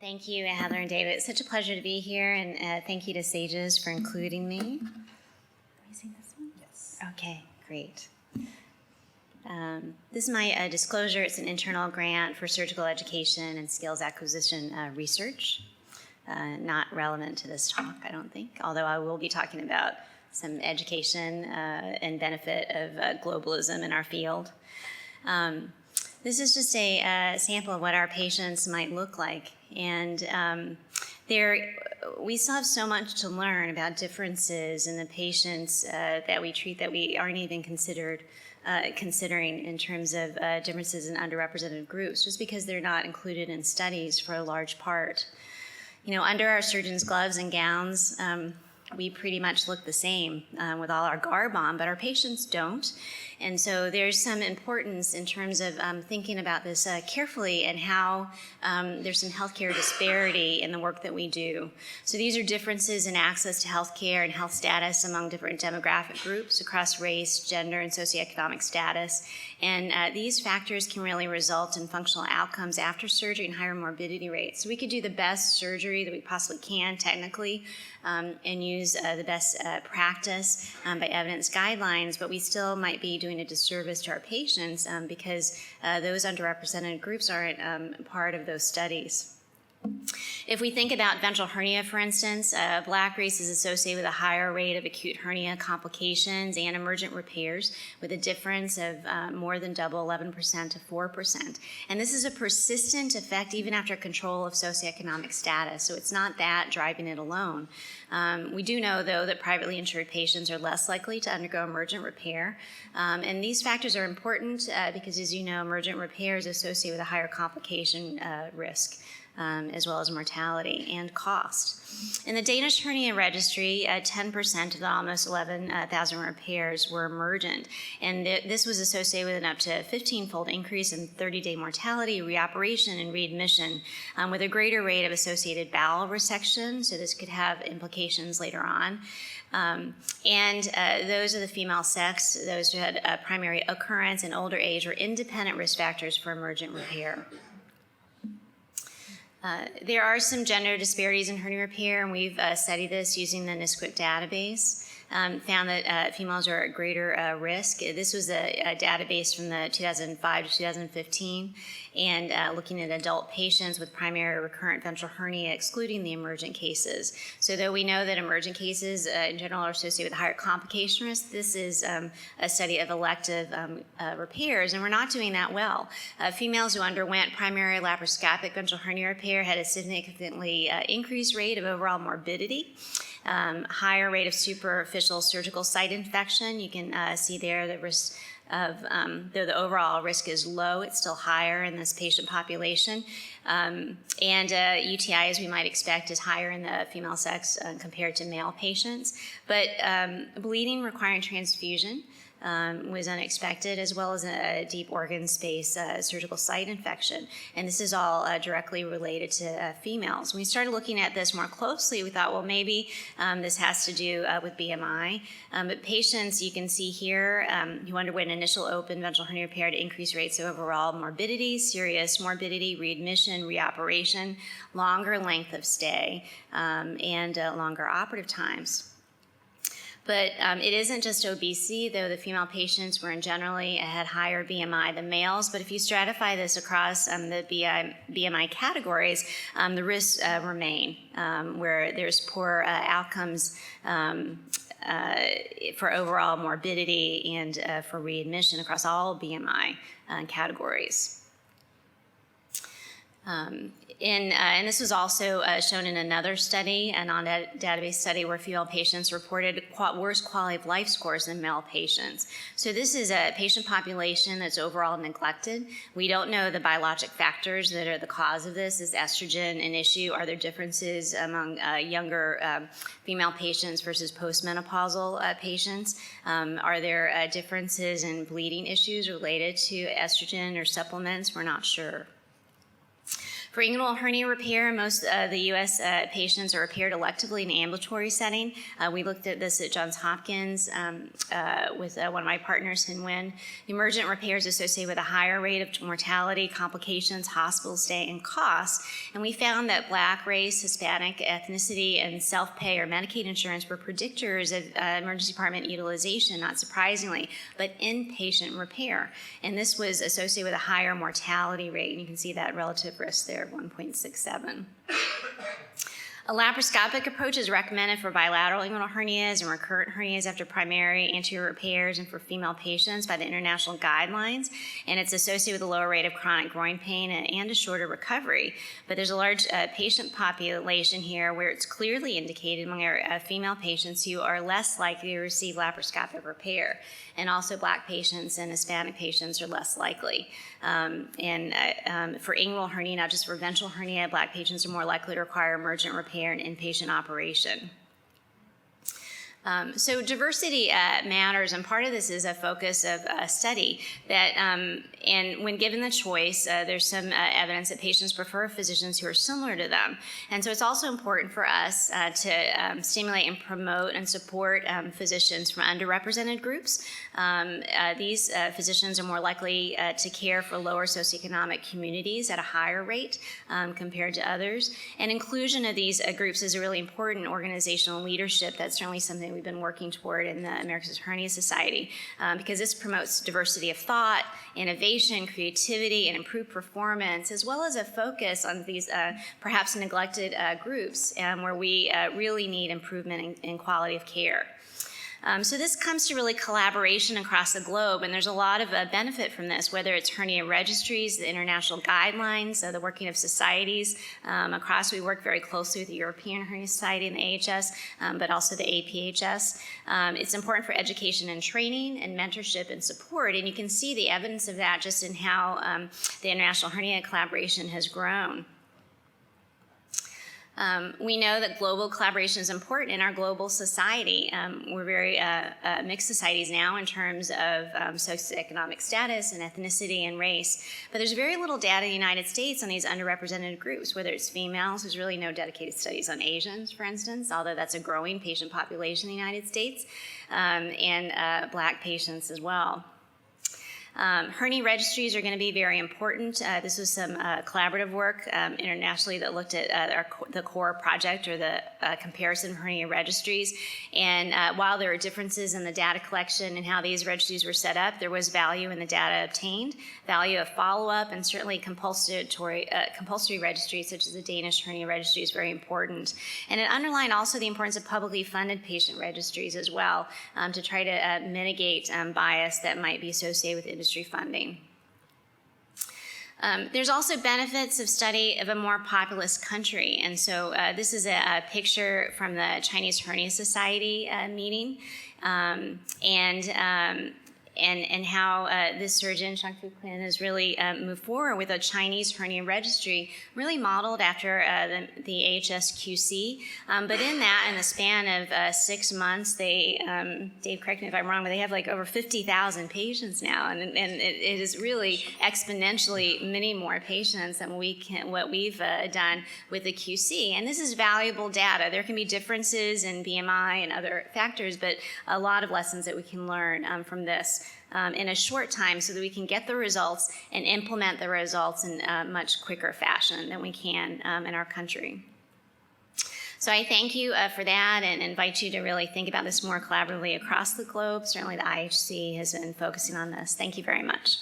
Thank you, Heather and David. It's such a pleasure to be here, and thank you to SAGES for including me. Can you see this one? Yes. Okay, great. This is my disclosure. It's an internal grant for surgical education and skills acquisition research. Not relevant to this talk, I don't think, although I will be talking about some education and benefit of globalism in our field. This is just a sample of what our patients might look like. And we still have so much to learn about differences in the patients that we treat that we aren't even considering in terms of differences in underrepresented groups, just because they're not included in studies for a large part. You know, under our surgeons' gloves and gowns, we pretty much look the same with all our garb on, but our patients don't. And so there's some importance in terms of thinking about this carefully and how there's some healthcare disparity in the work that we do. So these are differences in access to healthcare and health status among different demographic groups across race, gender, and socioeconomic status. And these factors can really result in functional outcomes after surgery and higher morbidity rates. So we could do the best surgery that we possibly can technically and use the best practice by evidence guidelines, but we still might be doing a disservice to our patients because those underrepresented groups aren't part of those studies. If we think about ventral hernia, for instance, Black race is associated with a higher rate of acute hernia complications and emergent repairs, with a difference of more than double, 11% to 4%. And this is a persistent effect even after control of socioeconomic status, so it's not that driving it alone. We do know, though, that privately insured patients are less likely to undergo emergent repair, and these factors are important because, as you know, emergent repair is associated with a higher complication risk. As well as mortality and cost. In the Danish hernia registry, 10% of the almost 11,000 repairs were emergent, and this was associated with an up to 15-fold increase in 30-day mortality, reoperation, and readmission, with a greater rate of associated bowel resection, so this could have implications later on. Those of the female sex, those who had primary occurrence and older age, were independent risk factors for emergent repair. There are some gender disparities in hernia repair, and we've studied this using the NSQIP database. Found that females are at greater risk. This was a database from the 2005 to 2015, and looking at adult patients with primary recurrent ventral hernia, excluding the emergent cases. So though we know that emergent cases in general are associated with higher complication risk, this is a study of elective repairs, and we're not doing that well. Females who underwent primary laparoscopic ventral hernia repair had a significantly increased rate of overall morbidity. Higher rate of superficial surgical site infection. You can see there the risk of, though the overall risk is low, it's still higher in this patient population. UTI, as we might expect, is higher in the female sex compared to male patients. But bleeding requiring transfusion was unexpected, as well as a deep organ space surgical site infection. And this is all directly related to females. When we started looking at this more closely, we thought, well, maybe this has to do with BMI. But patients, you can see here, who underwent initial open ventral hernia repair had increased rates of overall morbidity, serious morbidity, readmission, reoperation, longer length of stay, and longer operative times. But it isn't just obesity, though the female patients were generally had higher BMI than males. But if you stratify this across the BMI categories, the risks remain, where there's poor outcomes for overall morbidity and for readmission across all BMI categories. And this was also shown in another study, a non-database study, where female patients reported worse quality of life scores than male patients. So this is a patient population that's overall neglected. We don't know the biologic factors that are the cause of this. Is estrogen an issue? Are there differences among younger female patients versus postmenopausal patients? Are there differences in bleeding issues related to estrogen or supplements? We're not sure. For inguinal hernia repair, most of the U.S. patients are repaired electively in an ambulatory setting. We looked at this at Johns Hopkins with one of my partners, Hin-Wen. Emergent repairs associated with a higher rate of mortality, complications, hospital stay, and costs. And we found that Black race, Hispanic ethnicity, and self-pay or Medicaid insurance were predictors of emergency department utilization, not surprisingly, but inpatient repair. And this was associated with a higher mortality rate, and you can see that relative risk there of 1.67. A laparoscopic approach is recommended for bilateral inguinal hernias and recurrent hernias after primary anterior repairs and for female patients by the international guidelines, and it's associated with a lower rate of chronic groin pain and a shorter recovery. But there's a large patient population here where it's clearly indicated among our female patients who are less likely to receive laparoscopic repair, and also Black patients and Hispanic patients are less likely. For inguinal hernia, not just for ventral hernia, Black patients are more likely to require emergent repair and inpatient operation. So diversity matters, and part of this is a focus of a study that, and when given the choice, there's some evidence that patients prefer physicians who are similar to them. And so it's also important for us to stimulate and promote and support physicians from underrepresented groups. These physicians are more likely to care for lower socioeconomic communities at a higher rate compared to others. And inclusion of these groups is a really important organizational leadership. That's certainly something we've been working toward in the America's Hernia Society, because this promotes diversity of thought, innovation, creativity, and improved performance, as well as a focus on these perhaps neglected groups where we really need improvement in quality of care. So this comes to really collaboration across the globe, and there's a lot of benefit from this, whether it's hernia registries, the international guidelines, the working of societies across. We work very closely with the European Hernia Society and the AHS, but also the APHS. It's important for education and training and mentorship and support, and you can see the evidence of that just in how the international hernia collaboration has grown. We know that global collaboration is important in our global society. We're very mixed societies now in terms of socioeconomic status and ethnicity and race, but there's very little data in the United States on these underrepresented groups, whether it's females. There's really no dedicated studies on Asians, for instance, although that's a growing patient population in the United States, and Black patients as well. Hernia registries are going to be very important. This was some collaborative work internationally that looked at the core project, or the comparison of hernia registries. And while there were differences in the data collection and how these registries were set up, there was value in the data obtained, value of follow-up, and certainly compulsory registries such as the Danish hernia registry is very important. And it underlined also the importance of publicly funded patient registries as well, to try to mitigate bias that might be associated with industry funding. There's also benefits of study of a more populous country, and so this is a picture from the Chinese Hernia Society meeting, and how this surgeon, Shang-Fu Quinn, has really moved forward with a Chinese hernia registry, really modeled after the AHS-QC. But in the span of 6 months, they, Dave, correct me if I'm wrong, but they have like over 50,000 patients now, and it is really exponentially many more patients than what we've done with the QC. And this is valuable data. There can be differences in BMI and other factors, but a lot of lessons that we can learn from this in a short time, so that we can get the results and implement the results in a much quicker fashion than we can in our country. So I thank you for that, and invite you to really think about this more collaboratively across the globe. Certainly the IHC has been focusing on this. Thank you very much.